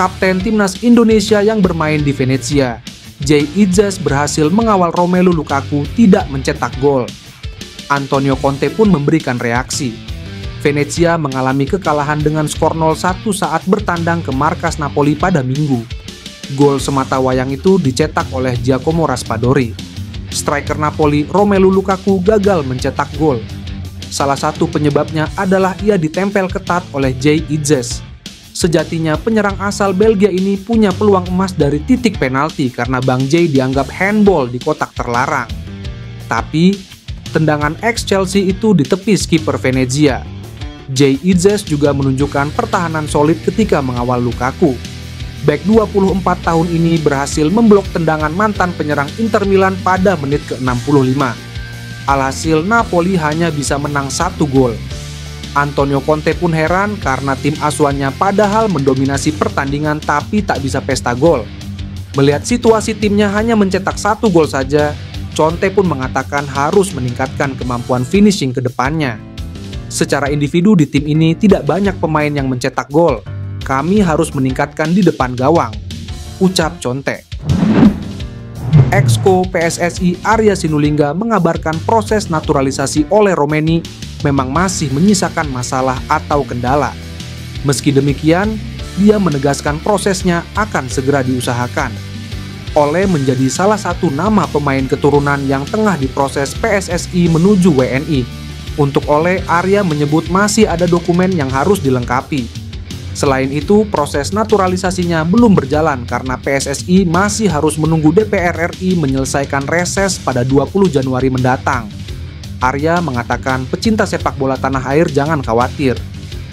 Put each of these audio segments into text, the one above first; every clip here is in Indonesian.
kapten timnas Indonesia yang bermain di Venezia, Jay Idzes berhasil mengawal Romelu Lukaku tidak mencetak gol. Antonio Conte pun memberikan reaksi. Venezia mengalami kekalahan dengan skor 0-1 saat bertandang ke markas Napoli pada Minggu. Gol semata wayang itu dicetak oleh Giacomo Raspadori. Striker Napoli Romelu Lukaku gagal mencetak gol. Salah satu penyebabnya adalah ia ditempel ketat oleh Jay Idzes. Sejatinya penyerang asal Belgia ini punya peluang emas dari titik penalti karena Bang Jay dianggap handball di kotak terlarang. Tapi tendangan ex-Chelsea itu ditepis kiper Venezia. Jay Idzes juga menunjukkan pertahanan solid ketika mengawal Lukaku. Bek 24 tahun ini berhasil memblok tendangan mantan penyerang Inter Milan pada menit ke-65. Alhasil Napoli hanya bisa menang 1 gol. Antonio Conte pun heran karena tim asuhannya padahal mendominasi pertandingan tapi tak bisa pesta gol. Melihat situasi timnya hanya mencetak 1 gol saja, Conte pun mengatakan harus meningkatkan kemampuan finishing ke depannya. Secara individu di tim ini tidak banyak pemain yang mencetak gol. Kami harus meningkatkan di depan gawang, ucap Conte. Exco PSSI Arya Sinulinga mengabarkan proses naturalisasi oleh Romeni memang masih menyisakan masalah atau kendala. Meski demikian, dia menegaskan prosesnya akan segera diusahakan. Ole menjadi salah satu nama pemain keturunan yang tengah diproses PSSI menuju WNI. Untuk Ole, Arya menyebut masih ada dokumen yang harus dilengkapi. Selain itu, proses naturalisasinya belum berjalan karena PSSI masih harus menunggu DPR RI menyelesaikan reses pada 20 Januari mendatang. Arya mengatakan pecinta sepak bola tanah air jangan khawatir,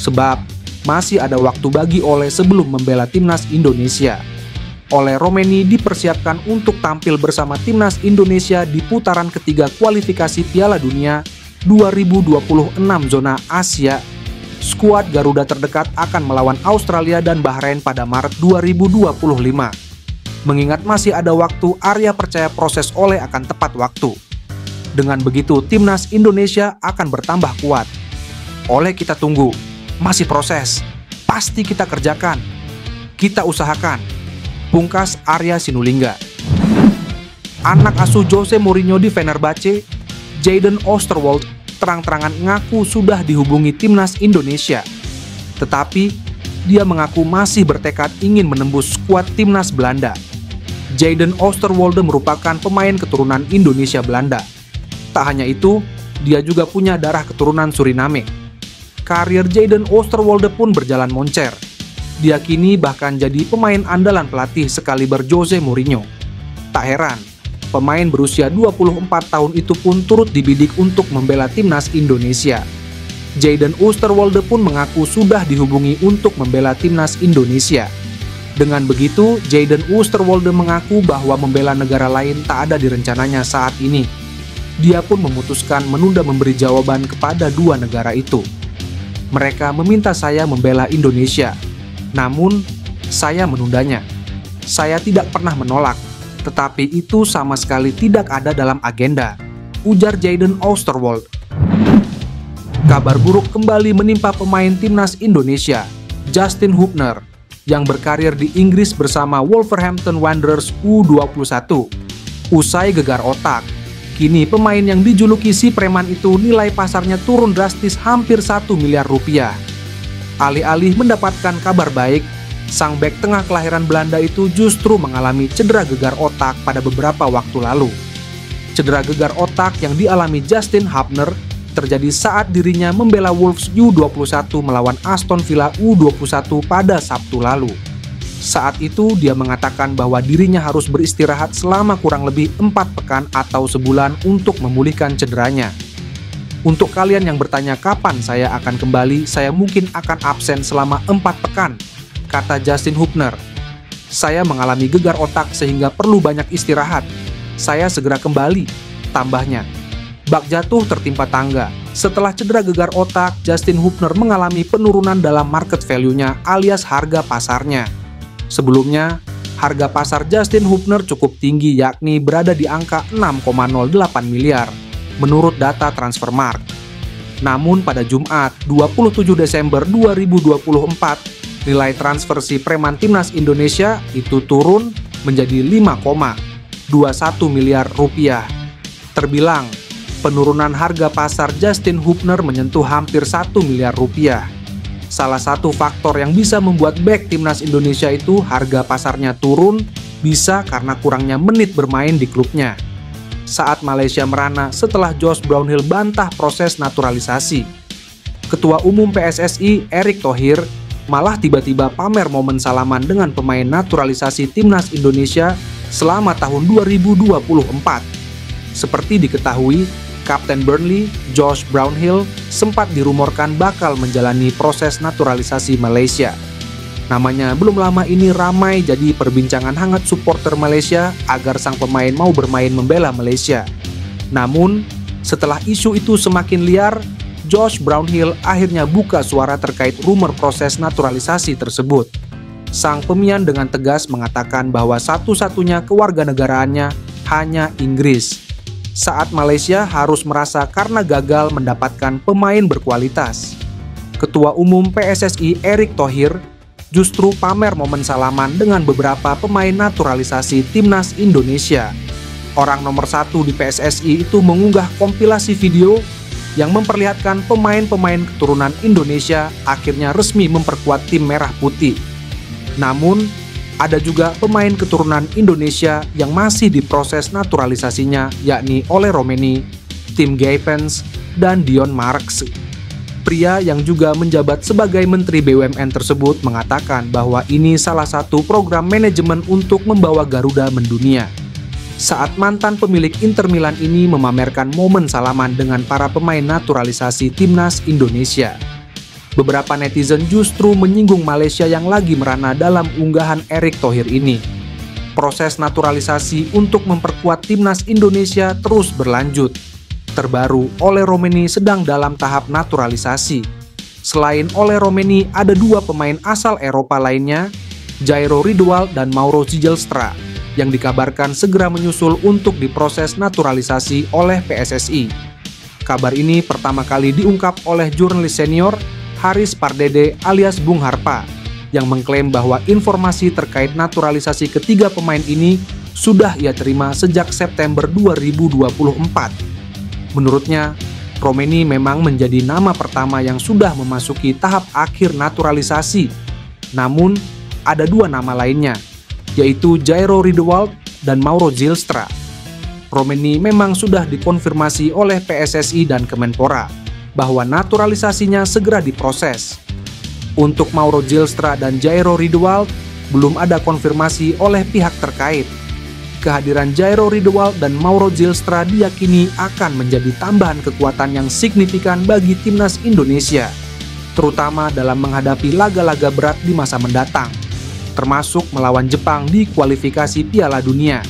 sebab masih ada waktu bagi Ole sebelum membela timnas Indonesia. Ole Romeni dipersiapkan untuk tampil bersama timnas Indonesia di putaran ketiga kualifikasi Piala Dunia 2026 zona Asia. Skuad Garuda terdekat akan melawan Australia dan Bahrain pada Maret 2025. Mengingat masih ada waktu, Arya percaya proses Ole akan tepat waktu. Dengan begitu, timnas Indonesia akan bertambah kuat. Ole kita tunggu, masih proses, pasti kita kerjakan, kita usahakan. Pungkas Arya Sinulinga. Anak asuh Jose Mourinho di Fenerbahce, Jadon Oosterwolde, terang-terangan mengaku sudah dihubungi timnas Indonesia. Tetapi, dia mengaku masih bertekad ingin menembus skuad timnas Belanda. Jadon Oosterwolde merupakan pemain keturunan Indonesia Belanda. Tak hanya itu, dia juga punya darah keturunan Suriname. Karir Jadon Oosterwolde pun berjalan moncer. Dia kini bahkan jadi pemain andalan pelatih sekaliber Jose Mourinho. Tak heran, pemain berusia 24 tahun itu pun turut dibidik untuk membela timnas Indonesia. Jadon Oosterwolde pun mengaku sudah dihubungi untuk membela timnas Indonesia. Dengan begitu, Jadon Oosterwolde mengaku bahwa membela negara lain tak ada di rencananya saat ini. Dia pun memutuskan menunda memberi jawaban kepada 2 negara itu. Mereka meminta saya membela Indonesia, namun saya menundanya. Saya tidak pernah menolak, tetapi itu sama sekali tidak ada dalam agenda, ujar Jadon Oosterwolde. Kabar buruk kembali menimpa pemain timnas Indonesia, Justin Hubner, yang berkarir di Inggris bersama Wolverhampton Wanderers U21. Usai gegar otak, kini pemain yang dijuluki si preman itu nilai pasarnya turun drastis hampir 1 miliar rupiah. Alih-alih mendapatkan kabar baik, sang bek tengah kelahiran Belanda itu justru mengalami cedera gegar otak pada beberapa waktu lalu. Cedera gegar otak yang dialami Justin Hubner terjadi saat dirinya membela Wolves U21 melawan Aston Villa U21 pada Sabtu lalu. Saat itu dia mengatakan bahwa dirinya harus beristirahat selama kurang lebih 4 pekan atau sebulan untuk memulihkan cederanya. Untuk kalian yang bertanya kapan saya akan kembali, saya mungkin akan absen selama 4 pekan, kata Justin Hubner. Saya mengalami gegar otak sehingga perlu banyak istirahat. Saya segera kembali, tambahnya. Bak jatuh tertimpa tangga. Setelah cedera gegar otak, Justin Hubner mengalami penurunan dalam market value-nya alias harga pasarnya. Sebelumnya, harga pasar Justin Hubner cukup tinggi yakni berada di angka 6,08 miliar menurut data Transfermarkt. Namun pada Jumat 27 Desember 2024, Nilai transfer si preman timnas Indonesia itu turun menjadi 5,21 miliar rupiah. Terbilang, penurunan harga pasar Justin Hubner menyentuh hampir 1 miliar rupiah. Salah satu faktor yang bisa membuat bek timnas Indonesia itu harga pasarnya turun bisa karena kurangnya menit bermain di klubnya. Saat Malaysia merana setelah Josh Brownhill bantah proses naturalisasi. Ketua Umum PSSI Erick Thohir malah tiba-tiba pamer momen salaman dengan pemain naturalisasi timnas Indonesia selama tahun 2024. Seperti diketahui, Kapten Burnley, Josh Brownhill, sempat dirumorkan bakal menjalani proses naturalisasi Malaysia. Namanya belum lama ini ramai jadi perbincangan hangat supporter Malaysia agar sang pemain mau bermain membela Malaysia. Namun, setelah isu itu semakin liar, Josh Brownhill akhirnya buka suara terkait rumor proses naturalisasi tersebut. Sang pemian dengan tegas mengatakan bahwa satu-satunya kewarganegaraannya hanya Inggris. Saat Malaysia harus merasa karena gagal mendapatkan pemain berkualitas. Ketua Umum PSSI Erick Thohir justru pamer momen salaman dengan beberapa pemain naturalisasi timnas Indonesia. Orang nomor 1 di PSSI itu mengunggah kompilasi video yang memperlihatkan pemain-pemain keturunan Indonesia akhirnya resmi memperkuat tim merah putih. Namun, ada juga pemain keturunan Indonesia yang masih diproses naturalisasinya, yakni Ole Romeni, Tim Gaypens, dan Dion Marks. Pria yang juga menjabat sebagai Menteri BUMN tersebut mengatakan bahwa ini salah satu program manajemen untuk membawa Garuda mendunia. Saat mantan pemilik Inter Milan ini memamerkan momen salaman dengan para pemain naturalisasi timnas Indonesia. Beberapa netizen justru menyinggung Malaysia yang lagi merana dalam unggahan Erick Thohir ini. Proses naturalisasi untuk memperkuat timnas Indonesia terus berlanjut. Terbaru, Ole Romeni sedang dalam tahap naturalisasi. Selain Ole Romeni, ada 2 pemain asal Eropa lainnya, Jairo Riedewald dan Mauro Zijlstra, yang dikabarkan segera menyusul untuk diproses naturalisasi oleh PSSI. Kabar ini pertama kali diungkap oleh jurnalis senior Haris Pardede alias Bung Harpa, yang mengklaim bahwa informasi terkait naturalisasi ketiga pemain ini sudah ia terima sejak September 2024. Menurutnya, Romeni memang menjadi nama pertama yang sudah memasuki tahap akhir naturalisasi. Namun, ada 2 nama lainnya, yaitu Jairo Riedewald dan Mauro Zijlstra. Romeni memang sudah dikonfirmasi oleh PSSI dan Kemenpora bahwa naturalisasinya segera diproses. Untuk Mauro Zijlstra dan Jairo Riedewald belum ada konfirmasi oleh pihak terkait. Kehadiran Jairo Riedewald dan Mauro Zijlstra diyakini akan menjadi tambahan kekuatan yang signifikan bagi timnas Indonesia, terutama dalam menghadapi laga-laga berat di masa mendatang, termasuk melawan Jepang di kualifikasi Piala Dunia.